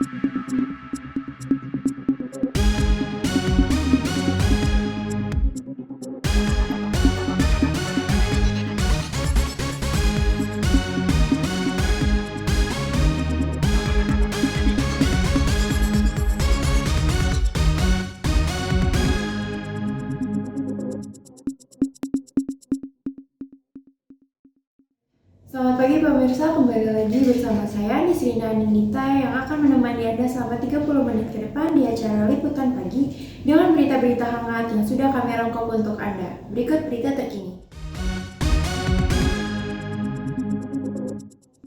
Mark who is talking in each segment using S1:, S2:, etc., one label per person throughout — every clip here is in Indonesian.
S1: Selamat pagi pemirsa, kembali lagi bersama saya Nisrina Ninita yang akan menemani Anda selama 30 menit ke depan di acara Liputan Pagi dengan berita-berita hangat yang sudah kami rangkum untuk Anda. Berikut berita terkini.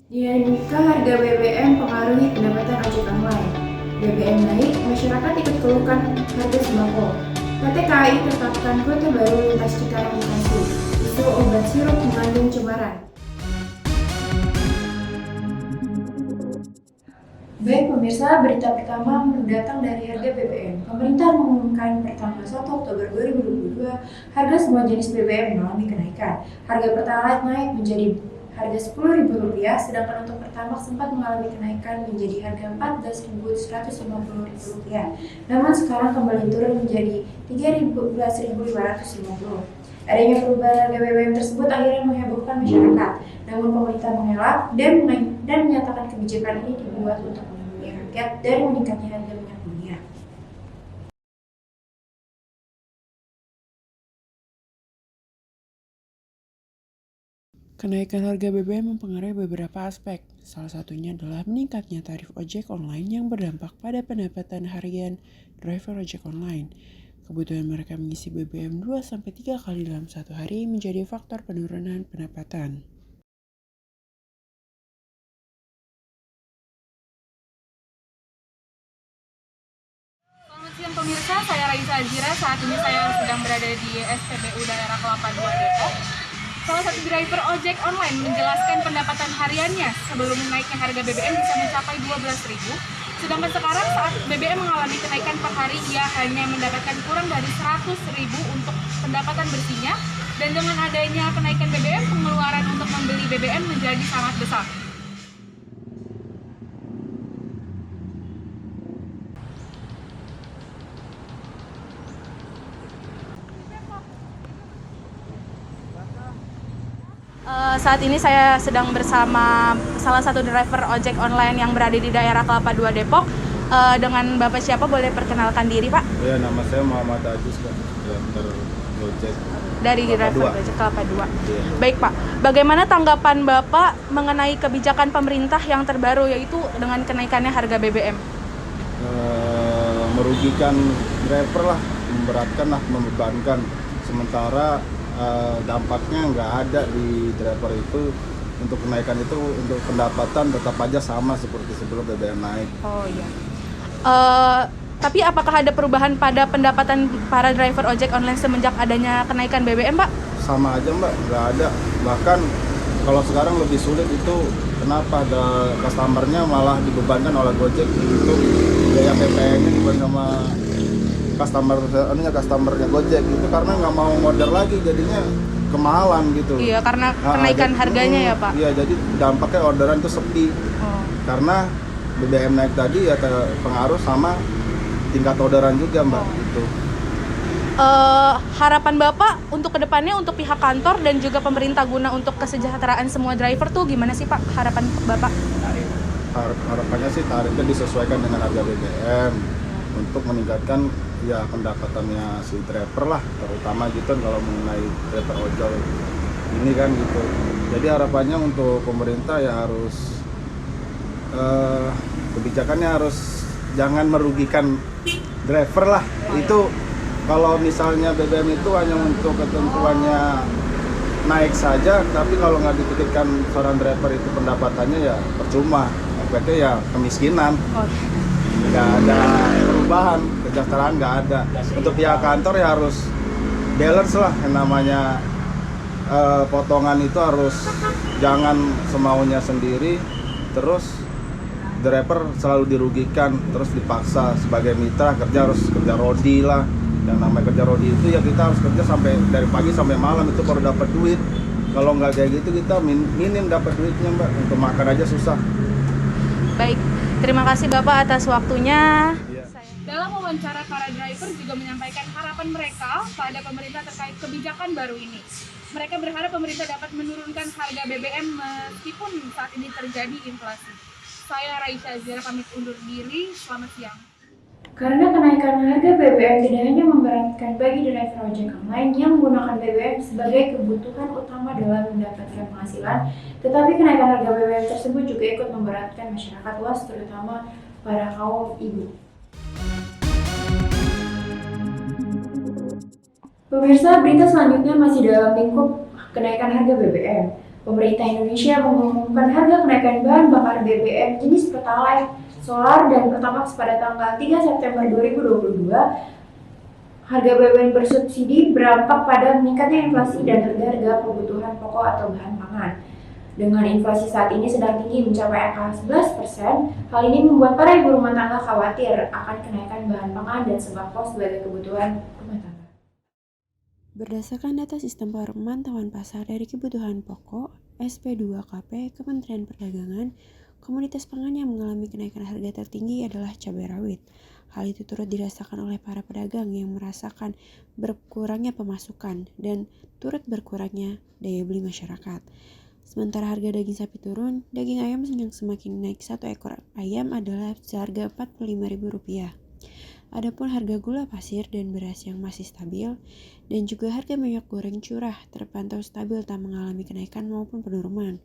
S1: Dinamika harga BBM pengaruhi pendapatan ojek online. BBM naik, masyarakat ikut keluhkan harga sembako. PT KAI tetapkan rute baru lintas Cikarang Bekasi. Isu obat sirup mengandung cemaran. Baik pemirsa, berita pertama datang dari harga BBM. Pemerintah mengumumkan pertanggal 1 Oktober 2022, harga semua jenis BBM mengalami kenaikan. Harga Pertalite naik menjadi harga Rp10.000, sedangkan untuk Pertamax sempat mengalami kenaikan menjadi harga Rp14.150. Namun sekarang kembali turun menjadi Rp13.550. Adanya perubahan harga BBM tersebut akhirnya menghebohkan masyarakat. Namun pemerintah mengelak dan menyatakan kebijakan ini dibuat untuk melindungi rakyat dari meningkatnya harga minyak dunia.
S2: Kenaikan harga BBM mempengaruhi beberapa aspek. Salah satunya adalah meningkatnya tarif ojek online yang berdampak pada pendapatan harian driver ojek online. Kebutuhan mereka mengisi BBM 2-3 kali dalam satu hari menjadi faktor penurunan pendapatan.
S3: Selamat siang pemirsa, saya Raisa Azira. Saat ini saya sedang berada di SPBU daerah Kelapa II Depok. Salah satu driver ojek online menjelaskan pendapatan hariannya sebelum naiknya harga BBM bisa mencapai Rp12.000. Sedangkan sekarang saat BBM mengalami kenaikan per hari, ia hanya mendapatkan kurang dari Rp100.000 untuk pendapatan bersihnya. Dan dengan adanya kenaikan BBM, pengeluaran untuk membeli BBM menjadi sangat besar. Saat ini saya sedang bersama salah satu driver ojek online yang berada di daerah Kelapa II Depok. Dengan Bapak siapa, boleh perkenalkan diri Pak?
S4: Ya, nama saya Muhammad Ajis, Pak, driver ojek.
S3: Dari driver ojek Kelapa II. Ya. Baik Pak, bagaimana tanggapan Bapak mengenai kebijakan pemerintah yang terbaru yaitu dengan kenaikannya harga BBM?
S4: Merugikan driver lah, memberatkan lah, membebankan. Sementara dampaknya nggak ada di driver itu. Untuk kenaikan itu untuk pendapatan tetap aja sama seperti sebelum BBM naik.
S3: Oh iya. Tapi apakah ada perubahan pada pendapatan para driver ojek online semenjak adanya kenaikan BBM, Pak?
S4: Sama aja Mbak, nggak ada. Bahkan kalau sekarang lebih sulit itu, kenapa ada customernya malah dibebankan oleh Gojek untuk biaya PPN-nya dibeban sama customernya Gojek itu, karena nggak mau order lagi jadinya kemahalan gitu.
S3: Iya, karena kenaikan harganya ya Pak.
S4: Iya, jadi dampaknya orderan itu sepi. Karena BBM naik tadi ya pengaruh sama tingkat orderan juga Mbak gitu.
S3: Harapan Bapak untuk kedepannya untuk pihak kantor dan juga pemerintah guna untuk kesejahteraan semua driver tuh gimana sih Pak, harapan Bapak?
S4: Harapannya sih tarifnya disesuaikan dengan harga BBM untuk meningkatkan ya pendapatannya si driver lah, terutama gitu kalau mengenai driver ojol ini kan gitu. Jadi harapannya untuk pemerintah ya harus kebijakannya harus jangan merugikan driver lah. Itu kalau misalnya BBM itu hanya untuk ketentuannya naik saja, tapi kalau nggak dipikirkan seorang driver itu pendapatannya ya percuma, efeknya ya kemiskinan. Nggak ada perubahan, kesejahteraan nggak ada. Untuk pihak kantor ya harus balance lah, yang namanya potongan itu harus jangan semaunya sendiri, terus driver selalu dirugikan, terus dipaksa sebagai mitra kerja harus kerja rodi lah. Yang namanya kerja rodi itu ya kita harus kerja sampai dari pagi sampai malam itu baru dapat duit. Kalau nggak kayak gitu kita minim dapat duitnya Mbak, untuk makan aja susah.
S3: Baik, Terima kasih Bapak atas waktunya.
S4: Iya.
S3: Dalam wawancara, para driver juga menyampaikan harapan mereka pada pemerintah terkait kebijakan baru ini. Mereka berharap pemerintah dapat menurunkan harga BBM meskipun saat ini terjadi inflasi. Saya Raisa Azira pamit undur diri, selamat siang.
S1: Karena kenaikan harga BBM tidak hanya memberatkan bagi driver ojek online yang menggunakan BBM sebagai kebutuhan utama dalam mendapatkan penghasilan, tetapi kenaikan harga BBM tersebut juga ikut memberatkan masyarakat luas, terutama para kaum ibu. Pemirsa, berita selanjutnya masih dalam lingkup kenaikan harga BBM. Pemerintah Indonesia mengumumkan harga kenaikan bahan bakar BBM jenis Pertalite, Solar, dan Pertamax pada tanggal 3 September 2022. Harga BBM bersubsidi berdampak pada meningkatnya inflasi dan harga-harga kebutuhan pokok atau bahan pangan. Dengan inflasi saat ini sedang tinggi mencapai angka 11%, hal ini membuat para ibu rumah tangga khawatir akan kenaikan bahan pangan dan sembako sebagai kebutuhan rumah tangga.
S2: Berdasarkan data Sistem Pemantauan Pasar dari Kebutuhan Pokok (SP2KP) Kementerian Perdagangan, komoditas pangan yang mengalami kenaikan harga tertinggi adalah cabai rawit. Hal itu turut dirasakan oleh para pedagang yang merasakan berkurangnya pemasukan dan turut berkurangnya daya beli masyarakat. Sementara harga daging sapi turun, daging ayam yang semakin naik. 1 ekor ayam adalah seharga Rp45.000. Adapun harga gula pasir dan beras yang masih stabil, dan juga harga minyak goreng curah terpantau stabil tak mengalami kenaikan maupun penurunan.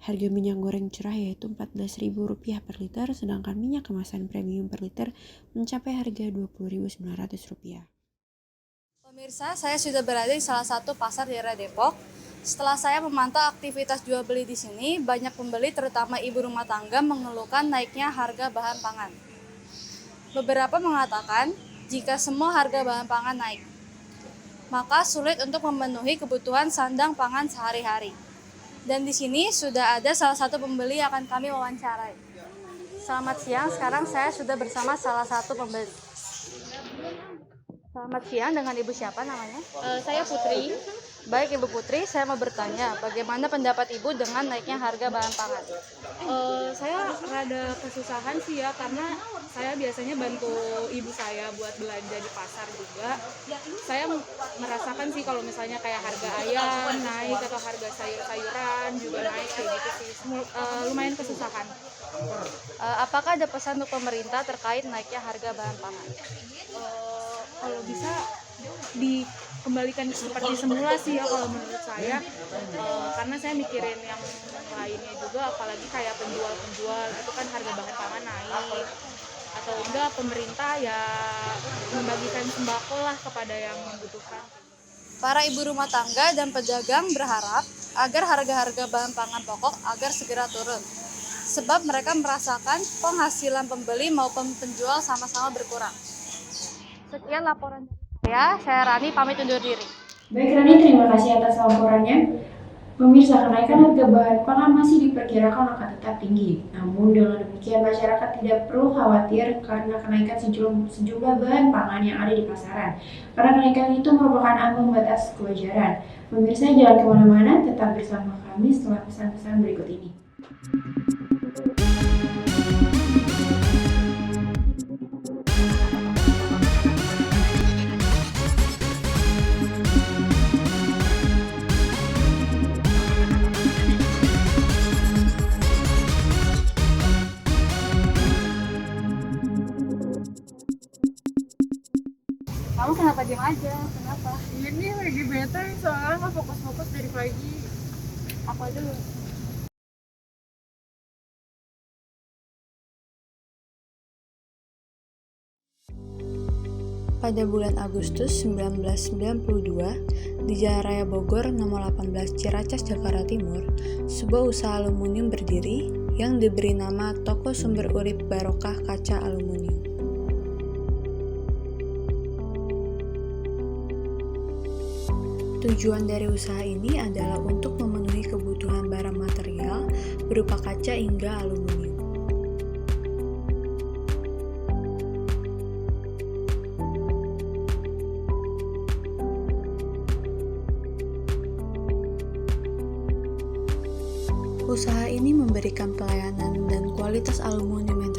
S2: Harga minyak goreng curah yaitu Rp14.000 per liter, sedangkan minyak kemasan premium per liter mencapai harga Rp20.900.
S5: Pemirsa, saya sudah berada di salah satu pasar di daerah Depok. Setelah saya memantau aktivitas jual beli di sini, banyak pembeli terutama ibu rumah tangga mengeluhkan naiknya harga bahan pangan. Beberapa mengatakan jika semua harga bahan pangan naik, maka sulit untuk memenuhi kebutuhan sandang pangan sehari-hari. Dan di sini sudah ada salah satu pembeli yang akan kami wawancarai. Selamat siang, sekarang saya sudah bersama salah satu pembeli. Selamat siang, dengan Ibu siapa namanya?
S3: Saya Putri.
S5: Baik Ibu Putri, saya mau bertanya bagaimana pendapat Ibu dengan naiknya harga bahan pangan?
S3: Saya rada kesusahan sih ya, karena saya biasanya bantu ibu saya buat belanja di pasar juga. Saya merasakan sih kalau misalnya kayak harga ayam naik atau harga sayur-sayuran juga naik kayak gitu sih. Lumayan kesusahan.
S5: Apakah ada pesan untuk pemerintah terkait naiknya harga bahan pangan?
S3: Kalau bisa dikembalikan seperti semula sih ya kalau menurut saya, karena saya mikirin yang lainnya juga, apalagi kayak penjual itu kan harga bahan pangan naik, atau enggak pemerintah ya membagikan sembako lah kepada yang membutuhkan.
S5: Para ibu rumah tangga dan pedagang berharap agar harga-harga bahan pangan pokok agar segera turun, sebab mereka merasakan penghasilan pembeli maupun penjual sama-sama berkurang. Sekian laporan dari saya Rani pamit undur diri.
S1: Baik Rani, terima kasih atas laporannya. Pemirsa, kenaikan harga bahan pangan masih diperkirakan akan tetap tinggi. Namun dengan demikian masyarakat tidak perlu khawatir karena kenaikan sejumlah bahan pangan yang ada di pasaran. Karena kenaikan itu merupakan ambang batas kewajaran. Pemirsa, jangan kemana-mana, tetap bersama kami setelah pesan-pesan berikut ini.
S5: Kamu kenapa diam aja? Kenapa?
S3: Ini lagi bete soalnya nggak fokus-fokus dari pagi.
S5: Apa dulu? Pada bulan Agustus 1992, di Jalan Raya Bogor nomor 18 Ciracas, Jakarta Timur, sebuah usaha aluminium berdiri yang diberi nama Toko Sumber Urip Barokah Kaca Aluminium. Tujuan dari usaha ini adalah untuk memenuhi kebutuhan barang material berupa kaca hingga aluminium. Usaha ini memberikan pelayanan dan kualitas aluminium yang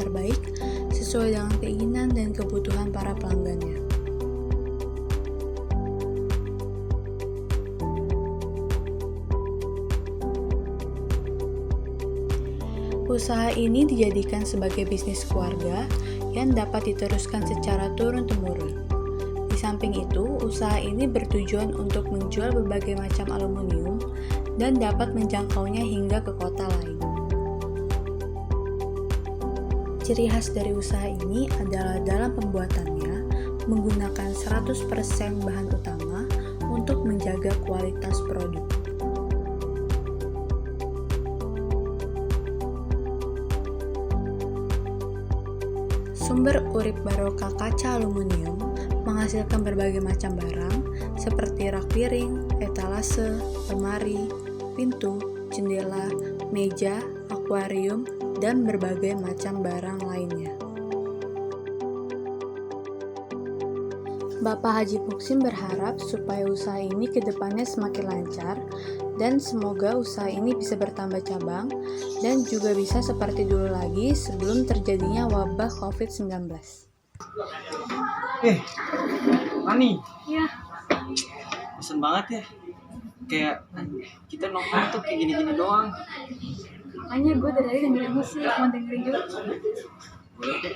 S5: sesuai dengan keinginan dan kebutuhan para pelanggannya. Usaha ini dijadikan sebagai bisnis keluarga yang dapat diteruskan secara turun-temurun. Di samping itu, usaha ini bertujuan untuk menjual berbagai macam aluminium dan dapat menjangkaunya hingga ke kota lain. Ciri khas dari usaha ini adalah dalam pembuatannya menggunakan 100% bahan utama untuk menjaga kualitas produk. Sumber urip barokah kaca aluminium menghasilkan berbagai macam barang seperti rak piring, etalase, lemari, pintu, jendela, meja, akuarium, dan berbagai macam barang lainnya. Bapak Haji Muksin berharap supaya usaha ini ke depannya semakin lancar dan semoga usaha ini bisa bertambah cabang dan juga bisa seperti dulu lagi sebelum terjadinya wabah COVID-19.
S6: Ani,
S3: Iya,
S6: bosan banget ya. Kayak kita nongkrong tuh kayak gini-gini doang.
S3: makanya gue dari tadi dengerin musik, mau dengerin juga.
S6: Boleh deh.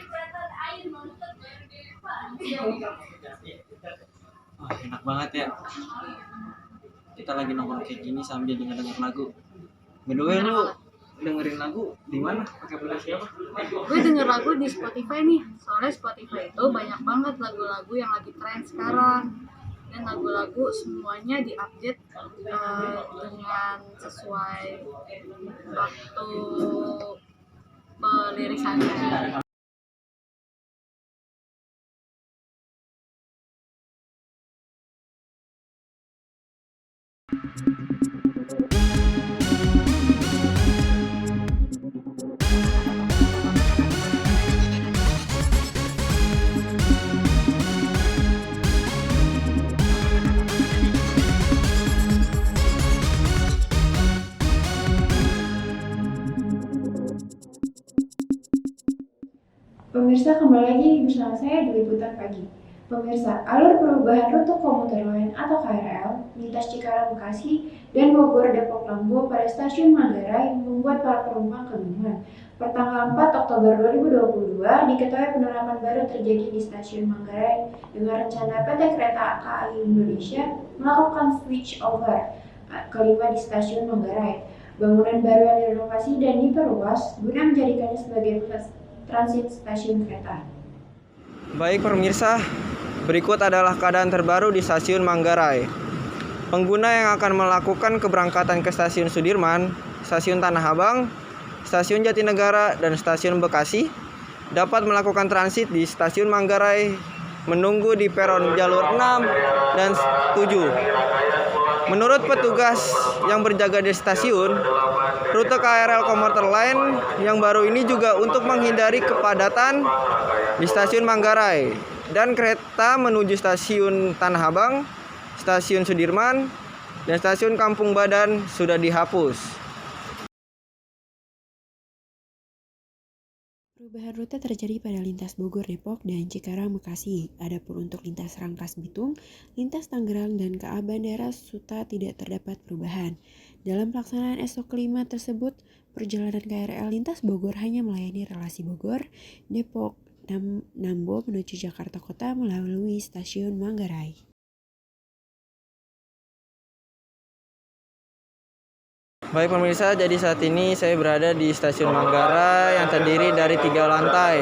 S6: Wah, enak banget ya. Kita lagi nongkrong kayak gini sambil denger lagu. By the way, lu dengerin lagu di mana? Pakai aplikasi apa?
S3: Gue denger lagu di Spotify nih, soalnya Spotify itu banyak banget lagu-lagu yang lagi tren sekarang. Dan lagu-lagu semuanya diupdate dengan sesuai waktu pelirisannya.
S1: Pemirsa, kembali lagi bersama saya di Liputan Pagi. Pemirsa, alur perubahan rute komuter lain atau KRL lintas Cikarang Bekasi dan Bogor Depok Lambo pada stasiun Manggarai membuat para penumpang kebingungan. Pertanggal 4 Oktober 2022 diketahui penerapan baru terjadi di stasiun Manggarai dengan rencana PT Kereta KAI Indonesia melakukan switch over kelima di stasiun Manggarai. Bangunan baru yang direnovasi dan diperluas guna menjadikannya sebagai pusat transit stasiun kereta.
S7: Baik pemirsa, berikut adalah keadaan terbaru di stasiun Manggarai. Pengguna yang akan melakukan keberangkatan ke stasiun Sudirman, stasiun Tanah Abang, stasiun Jatinegara, dan stasiun Bekasi dapat melakukan transit di stasiun Manggarai menunggu di peron jalur 6 dan 7. Menurut petugas yang berjaga di stasiun, rute KRL komuter lain yang baru ini juga untuk menghindari kepadatan di stasiun Manggarai dan kereta menuju stasiun Tanah Abang, stasiun Sudirman, dan stasiun Kampung Badan sudah dihapus.
S2: Perubahan rute terjadi pada lintas Bogor Depok dan Cikarang Bekasi. Adapun untuk lintas Rangkas Bitung, lintas Tangerang, dan KA Bandara Suta tidak terdapat perubahan. Dalam pelaksanaan esok kelima tersebut, perjalanan KRL lintas Bogor hanya melayani relasi Bogor, Depok, Nambo menuju Jakarta Kota melalui stasiun Manggarai.
S7: Baik pemirsa, jadi saat ini saya berada di stasiun Manggarai yang terdiri dari 3 lantai.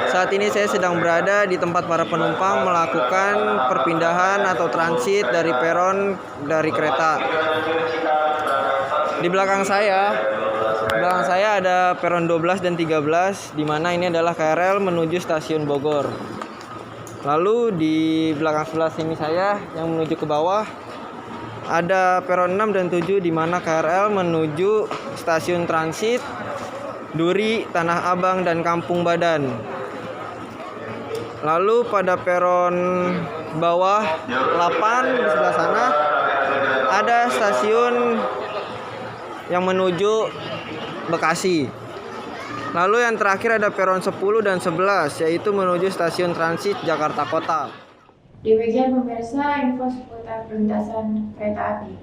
S7: Saat ini saya sedang berada di tempat para penumpang melakukan perpindahan atau transit dari peron dari kereta. Di belakang saya ada peron 12 dan 13, di mana ini adalah KRL menuju stasiun Bogor. Lalu di belakang sebelah sini saya yang menuju ke bawah ada peron 6 dan 7 di mana KRL menuju stasiun transit Duri, Tanah Abang, dan Kampung Badan. Lalu pada peron bawah 8 di sebelah sana ada stasiun yang menuju Bekasi. Lalu yang terakhir ada peron 10 dan 11, yaitu menuju stasiun transit Jakarta Kota.
S1: Demikian pemirsa info seputar perlintasan kereta api.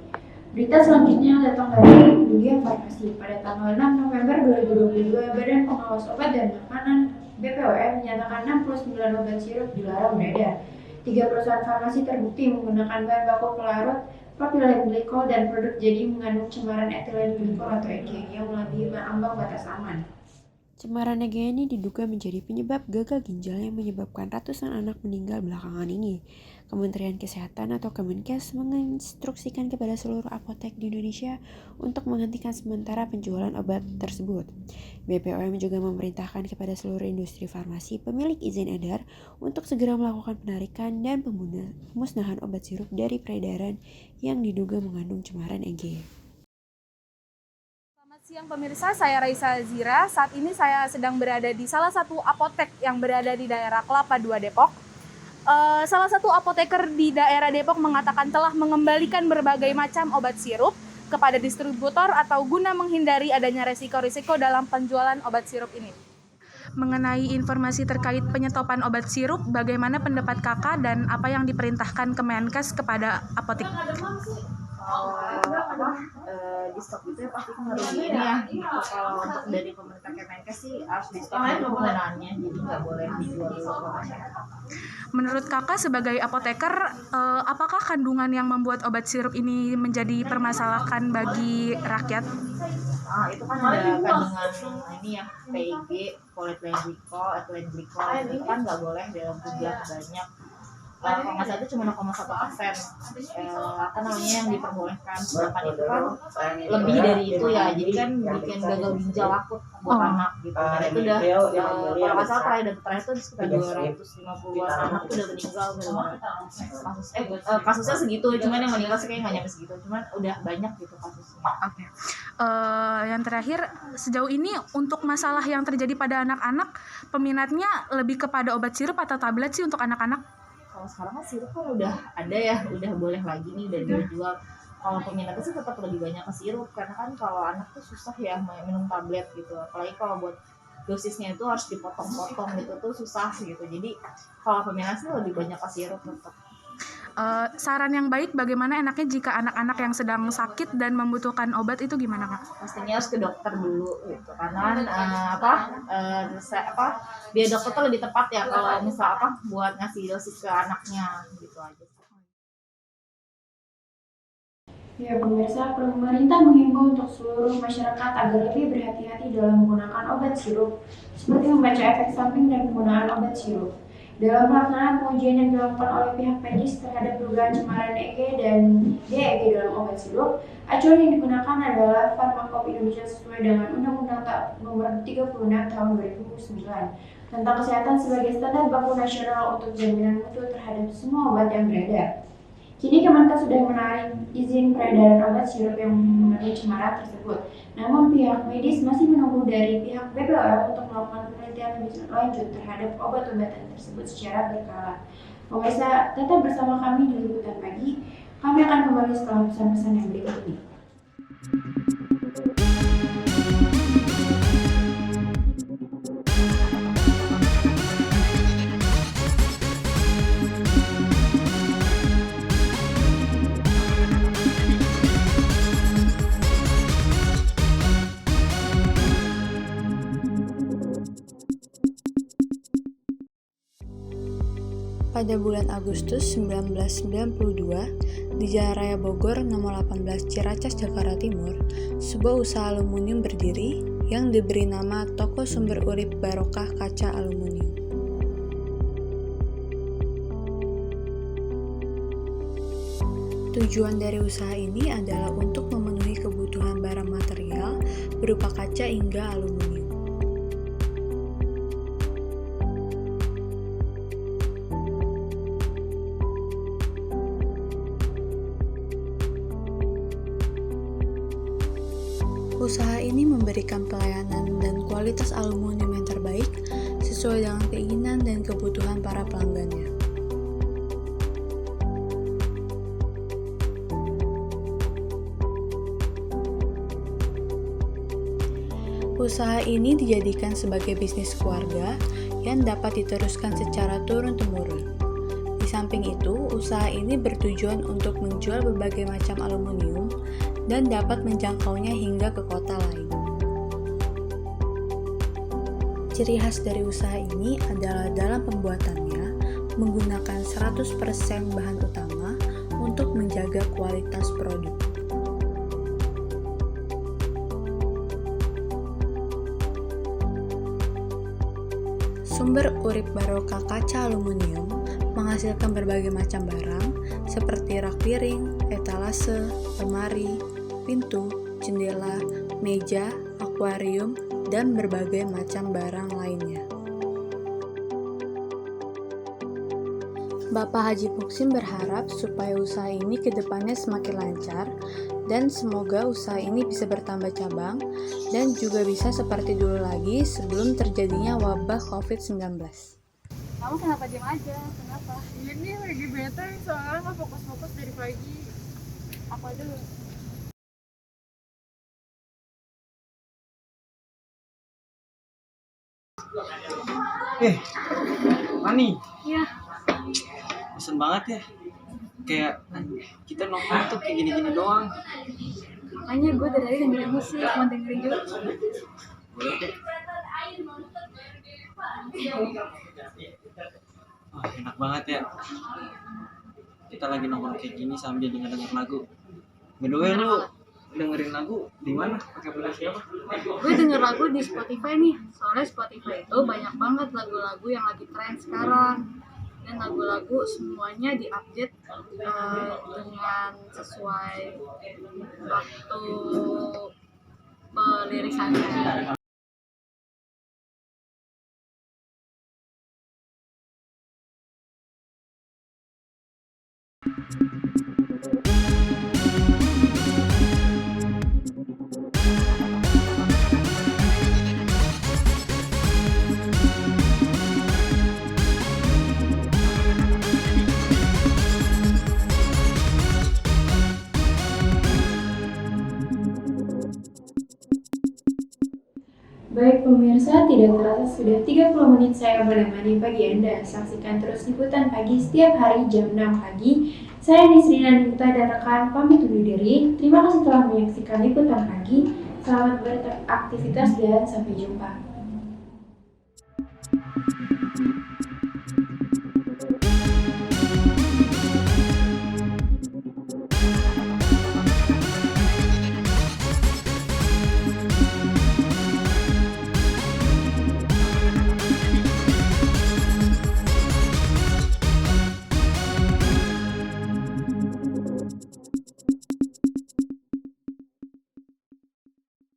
S1: Berita selanjutnya datang dari dunia farmasi. Pada tanggal 6 November 2022, Badan Pengawas Obat dan Makanan BPOM menyatakan 69 obat sirup dilarang beredar. 3 perusahaan farmasi terbukti menggunakan bahan baku pelarut propylen glikol dan produk jadi mengandung cemaran etilen glikol atau EG yang melebihi ambang batas aman.
S2: Cemaran EG ini diduga menjadi penyebab gagal ginjal yang menyebabkan ratusan anak meninggal belakangan ini. Kementerian Kesehatan atau Kemenkes menginstruksikan kepada seluruh apotek di Indonesia untuk menghentikan sementara penjualan obat tersebut. BPOM juga memerintahkan kepada seluruh industri farmasi pemilik izin edar untuk segera melakukan penarikan dan pemusnahan obat sirup dari peredaran yang diduga mengandung cemaran EG.
S3: Selamat siang pemirsa, saya Raisa Zira. Saat ini saya sedang berada di salah satu apotek yang berada di daerah Kelapa II Depok. Salah satu apoteker di daerah Depok mengatakan telah mengembalikan berbagai macam obat sirup kepada distributor atau guna menghindari adanya resiko-risiko dalam penjualan obat sirup ini. Mengenai informasi terkait penyetopan obat sirup, bagaimana pendapat kakak dan apa yang diperintahkan Kemenkes kepada apotek?
S8: Di stok itu ya pasti kan harus ini ya. Kalau untuk dari pemerintah Kemenkes sih harus di stok penggunaannya, jadi nggak boleh dijual ke masyarakat.
S3: Menurut kakak sebagai apoteker, apakah kandungan yang membuat obat sirup ini menjadi permasalahan bagi rakyat?
S8: Itu kan ada kandungan ini ya, PIG, propylen glikol, etilen glikol, itu kan nggak boleh dalam jumlah banyak. Kalau nggak salah itu cuma 0,1%. Apa namanya yang diperbolehkan, sedangkan itu kan lebih dari itu ya, jadi kan bikin gagal ginjal akut buat anak gitu. Dan itu udah kalau nggak salah terakhir itu sekitar 250-an anak tuh udah meninggal kasusnya segitu, cuman yang meninggal sih kayaknya nggak nyampe segitu, cuman udah banyak gitu kasusnya.
S3: Oke. Yang terakhir, sejauh ini untuk masalah yang terjadi pada anak-anak, peminatnya lebih kepada obat sirup atau tablet sih untuk anak-anak?
S8: Kalau sekarang kan sirup kan udah ada ya, udah boleh lagi nih, udah dijual. Kalau peminatnya sih tetap lebih banyak ke sirup, karena kan kalau anak tuh susah ya minum tablet gitu, apalagi kalau buat dosisnya itu harus dipotong-potong gitu tuh susah gitu. Jadi kalau peminat sih lebih banyak ke sirup tetap.
S3: Saran yang baik bagaimana enaknya jika anak-anak yang sedang sakit dan membutuhkan obat itu gimana kak?
S8: Pastinya harus ke dokter dulu gitu, karena biar dokter tuh lebih tepat ya kalau misal buat ngasih dosis ke anaknya gitu aja.
S1: Ya pemirsa, pemerintah menghimbau untuk seluruh masyarakat agar lebih berhati-hati dalam menggunakan obat sirup, seperti membaca efek samping dan penggunaan obat sirup. Dalam pelaksanaan pengujian yang dilakukan oleh pihak medis terhadap dugaan cemaran EG dan DEG dalam obat sirup, acuan yang digunakan adalah Farmakop Indonesia sesuai dengan Undang-Undang Nomor 36 Tahun 2009 tentang kesehatan sebagai standar baku nasional untuk jaminan mutu terhadap semua obat yang beredar. Kini Kemenkes sudah menarik izin peredaran obat sirup yang mengandung cemaran tersebut. Namun pihak medis masih menunggu dari pihak BPOM untuk melakukan penelitian lebih lanjut terhadap obat-obatan tersebut secara berkala. Pemirsa, tetap bersama kami di Liputan Pagi. Kami akan kembali setelah pesan-pesan yang berikut ini.
S5: Pada bulan Agustus 1992, di Jalan Raya Bogor nomor 18 Ciracas, Jakarta Timur, sebuah usaha aluminium berdiri yang diberi nama Toko Sumber Urip Barokah Kaca Aluminium. Tujuan dari usaha ini adalah untuk memenuhi kebutuhan barang material berupa kaca hingga aluminium. Usaha ini memberikan pelayanan dan kualitas aluminium yang terbaik sesuai dengan keinginan dan kebutuhan para pelanggannya. Usaha ini dijadikan sebagai bisnis keluarga yang dapat diteruskan secara turun-temurun. Di samping itu, usaha ini bertujuan untuk menjual berbagai macam aluminium dan dapat menjangkaunya hingga ke kota lain. Ciri khas dari usaha ini adalah dalam pembuatannya menggunakan 100% bahan utama untuk menjaga kualitas produk. Sumber urip barokah kaca aluminium menghasilkan berbagai macam barang seperti rak piring, etalase, lemari, pintu, jendela, meja, akuarium, dan berbagai macam barang lainnya. Bapak Haji Muksin berharap supaya usaha ini ke depannya semakin lancar dan semoga usaha ini bisa bertambah cabang dan juga bisa seperti dulu lagi sebelum terjadinya wabah COVID-19.
S3: Kamu kenapa diam aja? Kenapa? Ini lagi bete, soalnya nggak fokus-fokus dari pagi. Apa dulu?
S6: Mani,
S3: Iya.
S6: bosan banget ya. Kayak kita nongkrong tuh kayak gini-gini doang.
S3: Makanya gue dari tadi dengerin musik, mau dengerin juga.
S6: Boleh deh. Enak banget ya. Kita lagi nongkrong kayak gini sambil denger lagu. By the way, lu dengerin lagu di mana? Pakai aplikasi apa?
S3: Gue denger lagu di Spotify nih, soalnya Spotify itu banyak banget lagu-lagu yang lagi tren sekarang. Dan lagu-lagu semuanya diupdate dengan sesuai waktu pelirisannya.
S1: Baik pemirsa, tidak terasa sudah 30 menit saya menemani pagi Anda. Saksikan terus liputan pagi setiap hari jam 6 pagi. Saya Nisrina Nita dan rekan pamit undur diri. Terima kasih telah menyaksikan liputan pagi. Selamat beraktivitas dan sampai jumpa.